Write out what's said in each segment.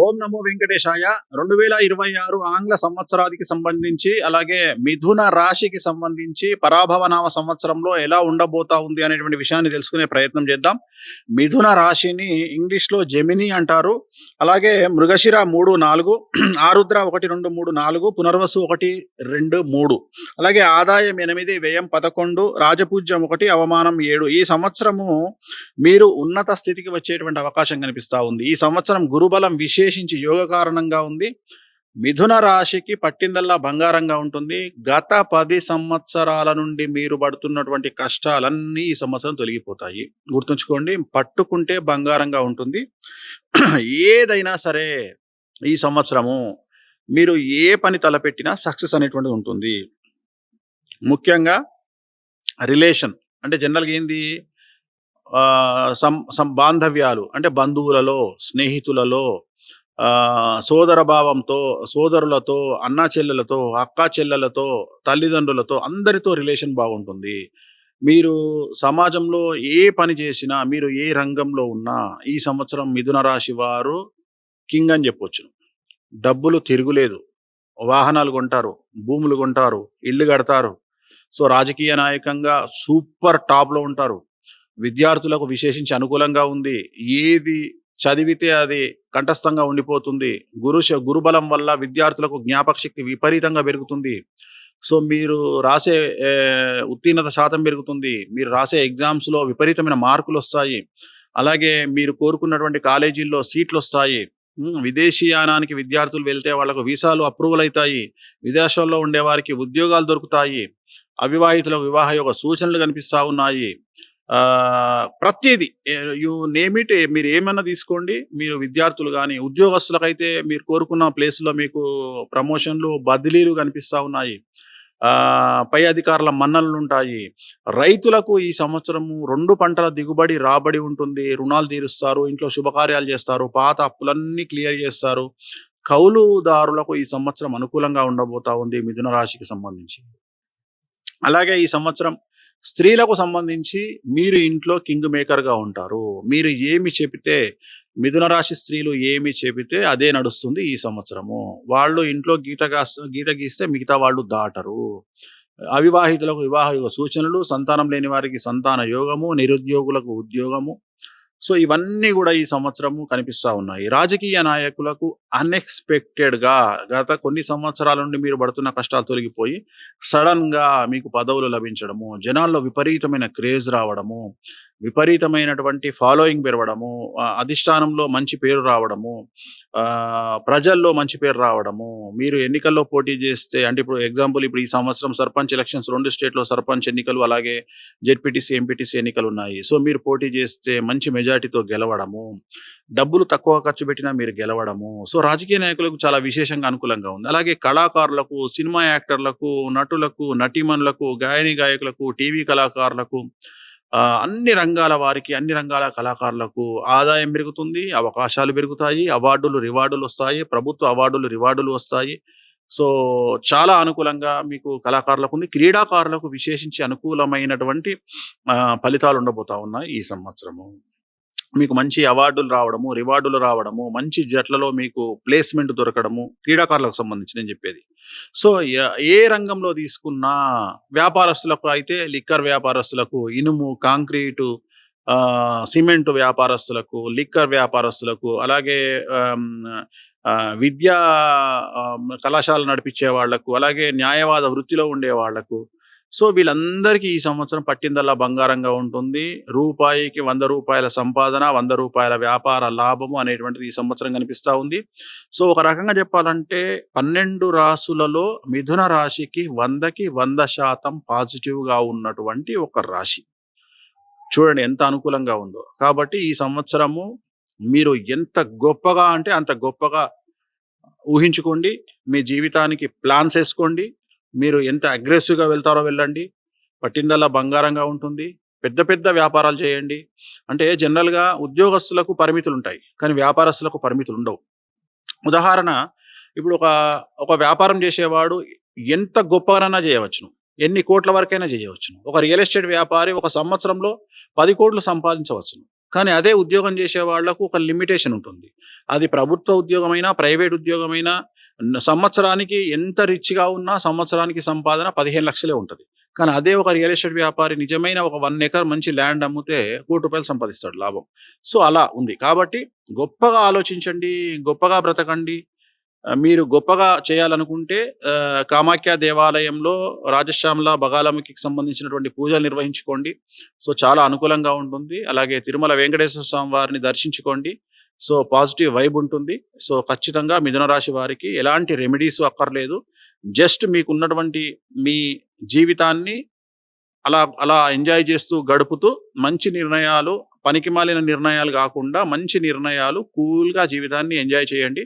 ఓం నమో వెంకటేశాయ. 2026 ఆంగ్ల సంవత్సరానికి సంబంధించి, అలాగే మిథున రాశికి సంబంధించి పరాభవనామ సంవత్సరంలో ఎలా ఉండబోతా ఉంది అనేటువంటి విషయాన్ని తెలుసుకునే ప్రయత్నం చేద్దాం. మిథున రాశిని ఇంగ్లీష్‌లో జెమిని అంటారు. అలాగే మృగశిర 3, 4, ఆరుద్ర 1, 2, 3, 4, పునర్వసు 1, 2, 3, అలాగే ఆదాయం 8, వ్యయం 11, రాజపూజ్యం 1, అవమానం 7. ఈ సంవత్సరము మీరు ఉన్నత స్థితికి వచ్చేటువంటి అవకాశం కనిపిస్తా ఉంది. ఈ సంవత్సరం గురుబలం విశేషించి యోగ కారణంగా ఉంది. మిథున రాశికి పట్టిందల్లా బంగారంగా ఉంటుంది. గత 10 సంవత్సరాల నుండి మీరు పడుతున్నటువంటి కష్టాలన్నీ ఈ సంవత్సరం తొలగిపోతాయి. గుర్తుంచుకోండి, పట్టుకుంటే బంగారంగా ఉంటుంది. ఏదైనా సరే ఈ సంవత్సరము మీరు ఏ పని తలపెట్టినా సక్సెస్ అనేటువంటిది ఉంటుంది. ముఖ్యంగా రిలేషన్ అంటే జనరల్గా ఏంది, బాంధవ్యాలు అంటే బంధువులలో, స్నేహితులలో, సోదర భావంతో, సోదరులతో, అన్నా చెల్లెలతో, అక్కా చెల్లెలతో, తల్లిదండ్రులతో, అందరితో రిలేషన్ బాగుంటుంది. మీరు సమాజంలో ఏ పని చేసినా, మీరు ఏ రంగంలో ఉన్నా ఈ సంవత్సరం మిథున రాశి వారు కింగ్ అని చెప్పొచ్చు. డబ్బులు తిరుగులేదు, వాహనాలు కొంటారు, భూములు కొంటారు, ఇల్లు కడతారు. సో రాజకీయ నాయకంగా సూపర్ టాప్లో ఉంటారు. విద్యార్థులకు విశేషించి అనుకూలంగా ఉంది. ఏది చదివితే అది కంఠస్థంగా ఉండిపోతుంది. గురుబలం వల్ల విద్యార్థులకు జ్ఞాపక శక్తి విపరీతంగా పెరుగుతుంది. సో మీరు రాసే ఉత్తీర్ణత శాతం పెరుగుతుంది. మీరు రాసే ఎగ్జామ్స్లో విపరీతమైన మార్కులు వస్తాయి. అలాగే మీరు కోరుకున్నటువంటి కాలేజీల్లో సీట్లు వస్తాయి. విదేశీయానానికి విద్యార్థులు వెళ్తే వాళ్ళకు వీసాలు అప్రూవల్ అవుతాయి. విదేశాల్లో ఉండే వారికి ఉద్యోగాలు దొరుకుతాయి. అవివాహితులకు వివాహ యొక్క సూచనలు కనిపిస్తూ ఉన్నాయి. ప్రతిదీ యు నేమ్ ఇట్, మీరు ఏమన్నా తీసుకోండి. మీరు విద్యార్థులు కానీ ఉద్యోగస్తులకైతే మీరు కోరుకున్న ప్లేస్లో మీకు ప్రమోషన్లు, బదిలీలు కనిపిస్తూ ఉన్నాయి. పై అధికారుల మన్ననలు ఉంటాయి. రైతులకు ఈ సంవత్సరము 2 పంటల దిగుబడి రాబడి ఉంటుంది. రుణాలు తీరుస్తారు, ఇంట్లో శుభకార్యాలు చేస్తారు, పాత అప్పులన్నీ క్లియర్ చేస్తారు. కౌలుదారులకు ఈ సంవత్సరం అనుకూలంగా ఉండబోతా ఉంది మిథున రాశికి సంబంధించి. అలాగే ఈ సంవత్సరం స్త్రీలకు సంబంధించి మీరు ఇంట్లో కింగ్ మేకర్గా ఉంటారు. మీరు ఏమి చెబితే, మిథున రాశి స్త్రీలు ఏమి చెబితే అదే నడుస్తుంది ఈ సంవత్సరము. వాళ్ళు ఇంట్లో గీత గీస్తే మిగతా వాళ్ళు దాటరు. అవివాహితులకు వివాహ యోగ సూచనలు, సంతానం లేని వారికి సంతాన యోగము, నిరుద్యోగులకు ఉద్యోగము. సో ఇవన్నీ కూడా ఈ సంవత్సరము కనిపిస్తూ ఉన్నాయి. రాజకీయ నాయకులకు అన్ఎక్స్పెక్టెడ్గా గత కొన్ని సంవత్సరాల నుండి మీరు పడుతున్న కష్టాలు తొలగిపోయి సడన్గా మీకు పదవులు లభించడము, జనాల్లో విపరీతమైన క్రేజ్ రావడము, విపరీతమైనటువంటి ఫాలోయింగ్ పెరగడము, అధిష్టానంలో మంచి పేరు రావడము, ప్రజల్లో మంచి పేరు రావడము. మీరు ఎన్నికల్లో పోటీ చేస్తే, అంటే ఇప్పుడు ఎగ్జాంపుల్, ఇప్పుడు ఈ సంవత్సరం సర్పంచ్ ఎలక్షన్స్ 2 స్టేట్లో సర్పంచ్ ఎన్నికలు, అలాగే జెడ్పీటీసీ, ఎంపీటీసీ ఎన్నికలు ఉన్నాయి. సో మీరు పోటీ చేస్తే మంచి మెజార్టీతో గెలవడము, డబ్బులు తక్కువ ఖర్చు పెట్టినా మీరు గెలవడము. సో రాజకీయ నాయకులకు చాలా విశేషంగా అనుకూలంగా ఉంది. అలాగే కళాకారులకు, సినిమా యాక్టర్లకు, నటులకు, నటీమణులకు, గాయకులకు, టీవీ కళాకారులకు, అన్ని రంగాల వారికి, అన్ని రంగాల కళాకారులకు ఆదాయం పెరుగుతుంది, అవకాశాలు పెరుగుతాయి, అవార్డులు, రివార్డులు వస్తాయి, ప్రభుత్వ అవార్డులు, రివార్డులు వస్తాయి. సో చాలా అనుకూలంగా మీకు కళాకారులకు ఉంది. క్రీడాకారులకు విశేషించి అనుకూలమైనటువంటి ఫలితాలు ఉండబోతా ఉన్నాయి ఈ సంవత్సరము. మీకు మంచి అవార్డులు రావడము, రివార్డులు రావడము, మంచి జట్లలో మీకు ప్లేస్మెంట్ దొరకడము, క్రీడాకారులకు సంబంధించి నేను చెప్పేది. సో ఏ రంగంలో తీసుకున్నా, వ్యాపారస్తులకు అయితే లిక్కర్ వ్యాపారస్తులకు, ఇనుము, కాంక్రీటు, సిమెంటు వ్యాపారస్తులకు, లిక్కర్ వ్యాపారస్తులకు, అలాగే విద్యా కళాశాల నడిపించే వాళ్లకు, అలాగే న్యాయవాద వృత్తిలో ఉండే వాళ్లకు. సో వీళ్ళందరికీ ఈ సంవత్సరం పట్టిందల్లా బంగారంగా ఉంటుంది. రూపాయికి 100 రూపాయల సంపాదన, 100 రూపాయల వ్యాపార లాభము అనేటువంటిది ఈ సంవత్సరం కనిపిస్తూ ఉంది. సో ఒక రకంగా చెప్పాలంటే 12 రాశులలో మిథున రాశికి 100కి 100% పాజిటివ్గా ఉన్నటువంటి ఒక రాశి. చూడండి ఎంత అనుకూలంగా ఉందో. కాబట్టి ఈ సంవత్సరము మీరు ఎంత గొప్పగా అంటే అంత గొప్పగా ఊహించుకోండి. మీ జీవితానికి ప్లాన్స్ వేసుకోండి. మీరు ఎంత అగ్రెసివ్గా వెళ్తారో వెళ్ళండి. పట్టిందల్లా బంగారంగా ఉంటుంది. పెద్ద పెద్ద వ్యాపారాలు చేయండి. అంటే జనరల్గా ఉద్యోగస్తులకు పరిమితులు ఉంటాయి, కానీ వ్యాపారస్తులకు పరిమితులు ఉండవు. ఉదాహరణ, ఇప్పుడు ఒక వ్యాపారం చేసేవాడు ఎంత గొప్పగానైనా చేయవచ్చును, ఎన్ని కోట్ల వరకైనా చేయవచ్చును. ఒక రియల్ ఎస్టేట్ వ్యాపారి ఒక సంవత్సరంలో 10 కోట్లు సంపాదించవచ్చును. కానీ అదే ఉద్యోగం చేసే వాళ్ళకు ఒక లిమిటేషన్ ఉంటుంది. అది ప్రభుత్వ ఉద్యోగమైనా, ప్రైవేట్ ఉద్యోగమైనా సంవత్సరానికి ఎంత రిచ్‌గా ఉన్నా సంవత్సరానికి సంపాదన 15 లక్షలే ఉంటది. కానీ అదే ఒక రియల్ ఎస్టేట్ వ్యాపారి నిజమైన ఒక 1 ఎకర్ మంచి ల్యాండ్ అమ్మితే రూ. 1,00,00,000 సంపాదిస్తాడు లాభం. సో, అలా ఉంది. కాబట్టి గొప్పగా ఆలోచించండి, గొప్పగా బ్రతకండి. మీరు గొప్పగా చేయాలనుకుంటే కామాఖ్య దేవాలయంలో రాజశ్యామల బగాలముఖికి సంబంధించినటువంటి పూజలు నిర్వహించుకోండి. సో, చాలా అనుకూలంగా ఉంటుంది. అలాగే తిరుమల వెంకటేశ్వర స్వామి వారిని దర్శించుకోండి. సో, పాజిటివ్ వైబ్ ఉంటుంది. సో, ఖచ్చితంగా మిథున రాశి వారికి ఎలాంటి రెమెడీస్ అక్కర్లేదు. జస్ట్ మీకున్నటువంటి మీ జీవితాన్ని అలా అలా ఎంజాయ్ చేస్తూ గడుపుతూ మంచి నిర్ణయాలు, పనికిమాలిన నిర్ణయాలు కాకుండా మంచి నిర్ణయాలు, కూల్‌గా జీవితాన్ని ఎంజాయ్ చేయండి.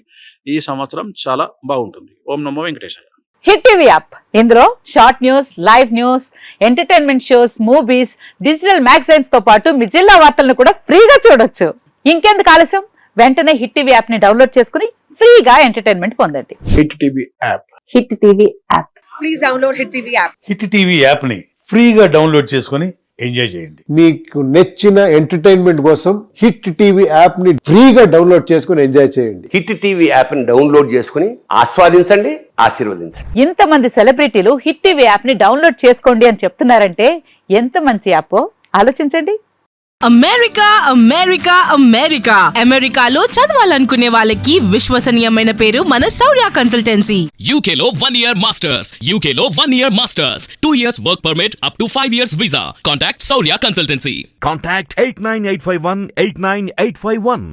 ఈ సంవత్సరం చాలా బాగుంటుంది. ఓం నమో వెంకటేశాయ. హిట్ టీవీ యాప్ ఇందులో short news, live news, entertainment shows, movies, digital magazines తో పాటు మీ జిల్లా వార్తలను కూడా ఫ్రీగా చూడొచ్చు. ఇంకెందుకు ఆలస్యం, వెంటనే హిట్ టీవీ యాప్ ని డౌన్లోడ్ చేసుకుని ఫ్రీగా ఎంటర్టైన్మెంట్ పొందండి. Hit TV app. Hit TV app. Please download hit TV app. Hit TV app ని ఫ్రీగా డౌన్లోడ్ చేసుకొని ఎంజాయ్ చేయండి. మీకు నచ్చిన ఎంటర్టైన్మెంట్ కోసం హిట్ టీవీ యాప్ ని ఫ్రీగా డౌన్లోడ్ చేసుకొని ఎంజాయ్ చేయండి. హిట్ టీవీ యాప్ ని డౌన్లోడ్ చేసుకుని ఆస్వాదించండి, ఆశీర్వదించండి. ఇంతమంది సెలబ్రిటీలు హిట్ టీవీ యాప్ ని డౌన్లోడ్ చేసుకోండి అని చెప్తున్నారంటే ఎంత మంచి యాప్ ఆలోచించండి. అమెరికా అమెరికా అమెరికా అమెరికాలో చదవాలనుకునే వాళ్ళకి విశ్వసనీయమైన పేరు మన శౌర్య కన్సల్టెన్సీ. UK లో 1 year masters. UK లో 1 year masters. 2 years work permit up to 5 years visa. Contact Saurya Consultancy. Contact 89851 89851.